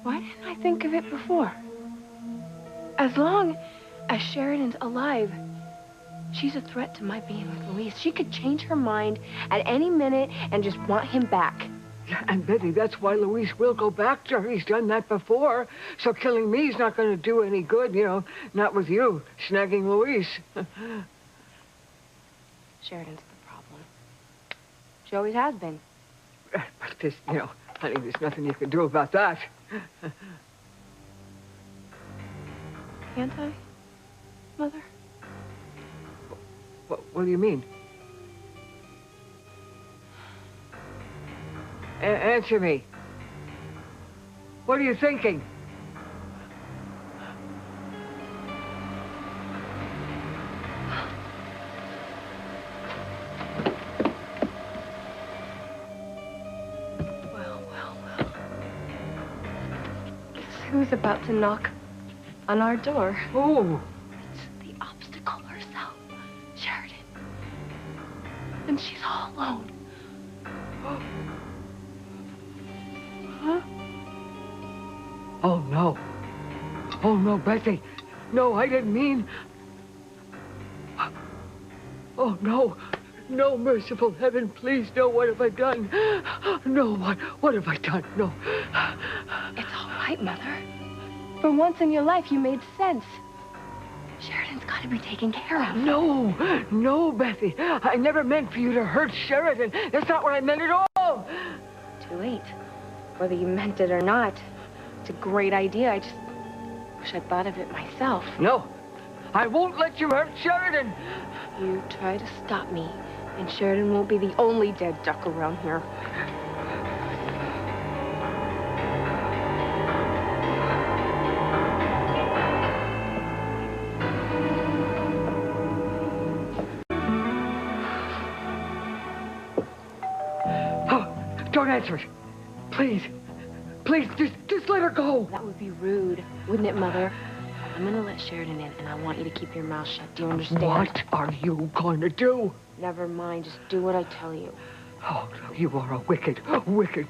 Why didn't I think of it before? As long as Sheridan's alive, she's a threat to my being with Louise. She could change her mind at any minute and just want him back. Yeah, and Betty, that's why Louise will go back to her. He's done that before. So killing me's not going to do any good, you know, not with you snagging Louise. Sheridan's the problem. She always has been. But this, you know, honey, there's nothing you can do about that. Can't I, Mother? What do you mean? Answer me. What are you thinking? Well. Guess who's about to knock on our door? Oh. It's the obstacle herself, Sheridan. And she's all alone. Huh? Oh, no. Oh, no, Betty. No, I didn't mean... Oh, no. No, merciful heaven, please, no, what have I done? No, what have I done? No. It's all right, Mother. For once in your life, you made sense. Sheridan's got to be taken care of. No, Betty. I never meant for you to hurt Sheridan. That's not what I meant at all. Too late. Whether you meant it or not, it's a great idea. I just wish I'd thought of it myself. No, I won't let you hurt Sheridan. You try to stop me, and Sheridan won't be the only dead duck around here. Oh, don't answer it. Please, just let her go. That would be rude, wouldn't it, Mother? I'm gonna let Sheridan in, and I want you to keep your mouth shut. Do you understand? What are you going to do? Never mind. Just do what I tell you. Oh, you are a wicked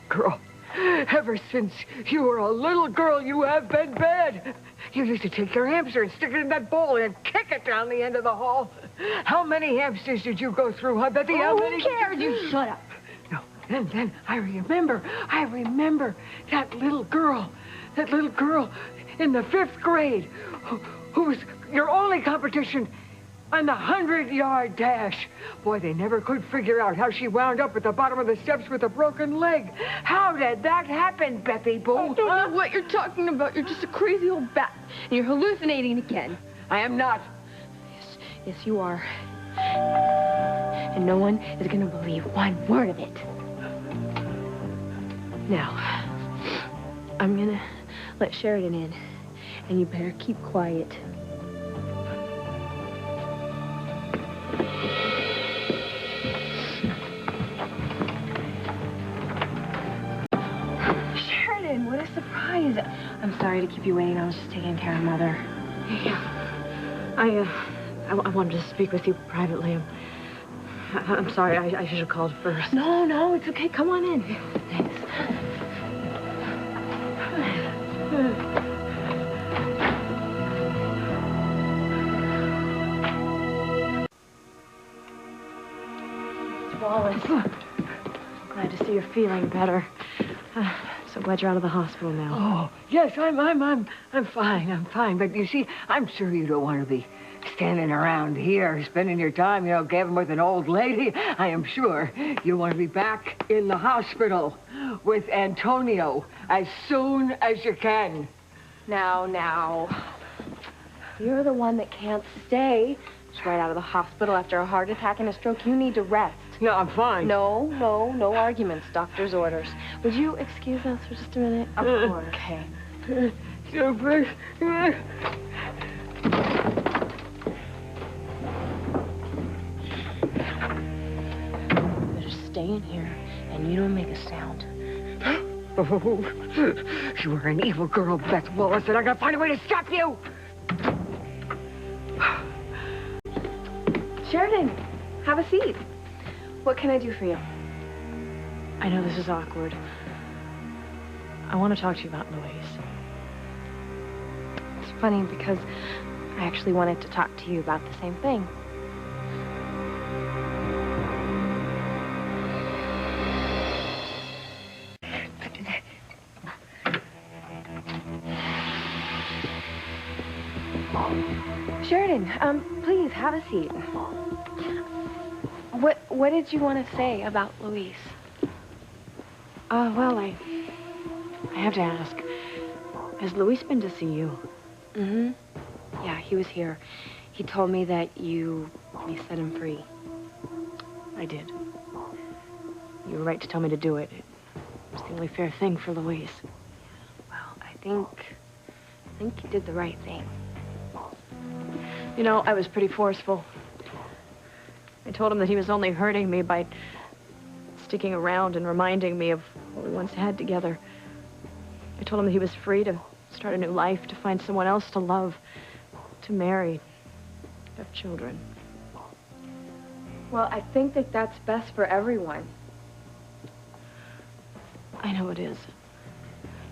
girl. Ever since you were a little girl, you have been bad. You used to take your hamster and stick it in that bowl and kick it down the end of the hall. How many hamsters did you go through, huh, Betty? How many? Who cares? You shut up. No, and then I remember that little girl in the 5th grade who was your only competition on the 100-yard dash. Boy, they never could figure out how she wound up at the bottom of the steps with a broken leg. How did that happen, Bethy Boo? I don't know what you're talking about. You're just a crazy old bat, and you're hallucinating again. I am not. Yes, you are. And no one is going to believe one word of it. Now, I'm going to let Sheridan in, and you better keep quiet. Sheridan, what a surprise. I'm sorry to keep you waiting. I was just taking care of Mother. Yeah. I wanted to speak with you privately. I'm sorry. I should have called first. No, it's okay. Come on in. Thanks. Wallace, glad to see you're feeling better. So glad you're out of the hospital now. Oh, yes, I'm fine. But you see, I'm sure you don't want to be standing around here, spending your time, gabbing with an old lady. I am sure you want to be back in the hospital with Antonio as soon as you can. Now. You're the one that can't stay. Just right out of the hospital after a heart attack and a stroke. You need to rest. No, I'm fine. No arguments. Doctor's orders. Would you excuse us for just a minute? Of course. Okay. Super. Better stay in here, and you don't make a sound. Oh, you are an evil girl, Beth Wallace, and I'm gonna find a way to stop you! Sheridan, have a seat. What can I do for you? I know this is awkward. I want to talk to you about Louise. It's funny because I actually wanted to talk to you about the same thing. Sheridan, please have a seat. What did you want to say about Louise? Well, I have to ask. Has Louise been to see you? Mm-hmm. Yeah, he was here. He told me that you set him free. I did. You were right to tell me to do it. It was the only fair thing for Louise. Well, I think you did the right thing. You know, I was pretty forceful. I told him that he was only hurting me by sticking around and reminding me of what we once had together. I told him that he was free to start a new life, to find someone else to love, to marry, to have children. Well, I think that that's best for everyone. I know it is.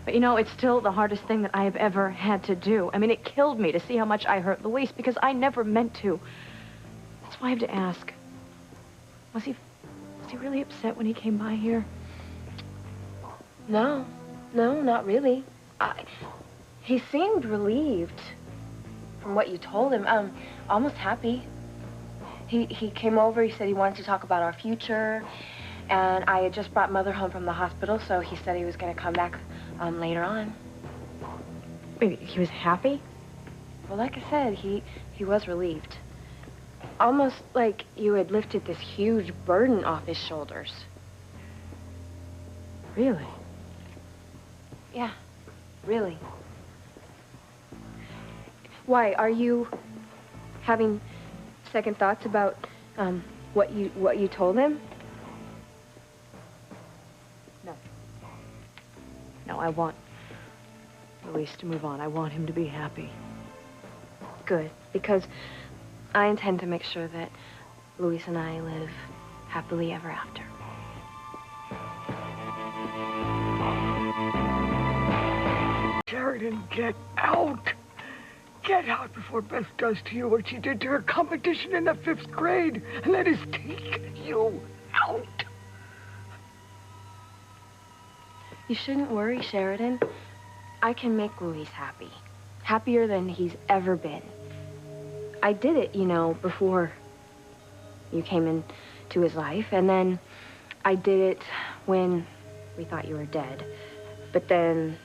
But you know, it's still the hardest thing that I have ever had to do. I mean, it killed me to see how much I hurt Louise because I never meant to. That's why I have to ask. Was he really upset when he came by here? No, not really. He seemed relieved from what you told him. Almost happy. He came over, he said he wanted to talk about our future, and I had just brought Mother home from the hospital, so he said he was going to come back later on. Wait, he was happy? Well, like I said, he was relieved. Almost like you had lifted this huge burden off his shoulders. Really? Yeah, really. Why, are you having second thoughts about what you told him? No. No, I want Louise to move on. I want him to be happy. Good, because I intend to make sure that Louise and I live happily ever after. Sheridan, get out! Get out before Beth does to you what she did to her competition in the 5th grade, and that is take you out. You shouldn't worry, Sheridan. I can make Louise happy. Happier than he's ever been. I did it, you know, before you came into his life, and then I did it when we thought you were dead. But then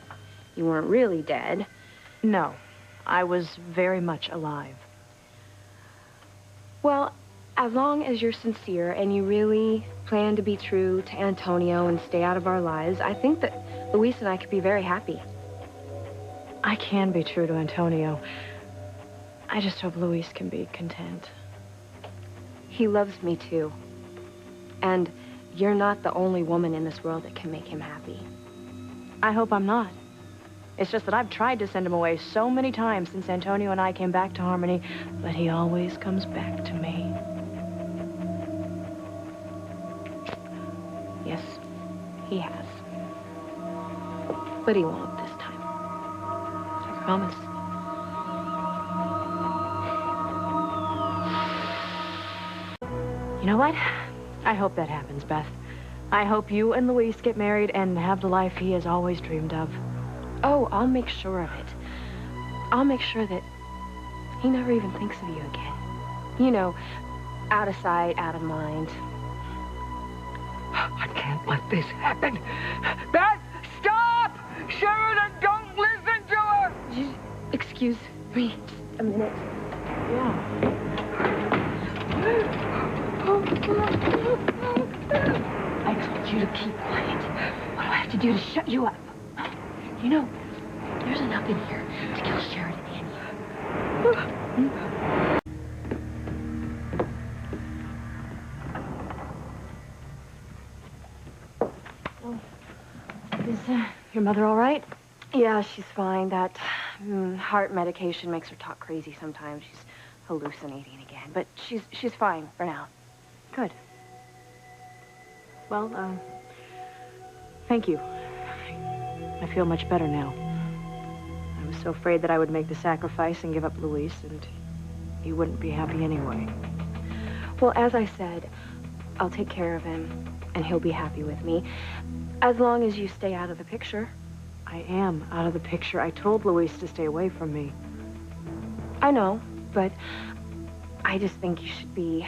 you weren't really dead. No, I was very much alive. Well, as long as you're sincere and you really plan to be true to Antonio and stay out of our lives, I think that Louise and I could be very happy. I can be true to Antonio. I just hope Louise can be content. He loves me too. And you're not the only woman in this world that can make him happy. I hope I'm not. It's just that I've tried to send him away so many times since Antonio and I came back to Harmony, but he always comes back to me. Yes, he has. But he won't this time. I promise. You know what? I hope that happens, Beth. I hope you and Louise get married and have the life he has always dreamed of. Oh, I'll make sure of it. I'll make sure that he never even thinks of you again. You know, out of sight, out of mind. I can't let this happen. Beth, stop! Sheridan, don't listen to her! Excuse me, just a minute. Yeah. I told you to keep quiet. What do I have to do to shut you up? You know, there's enough in here to kill Sheridan and you. Is your mother all right? Yeah, she's fine. That heart medication makes her talk crazy sometimes. She's hallucinating again, but she's fine for now. Good. Well, thank you. I feel much better now. I was so afraid that I would make the sacrifice and give up Luis, and he wouldn't be happy anyway. Well, as I said, I'll take care of him, and he'll be happy with me, as long as you stay out of the picture. I am out of the picture. I told Luis to stay away from me. I know, but I just think you should be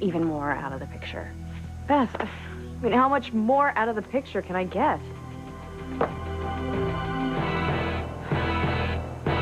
even more out of the picture. Beth, I mean, how much more out of the picture can I get?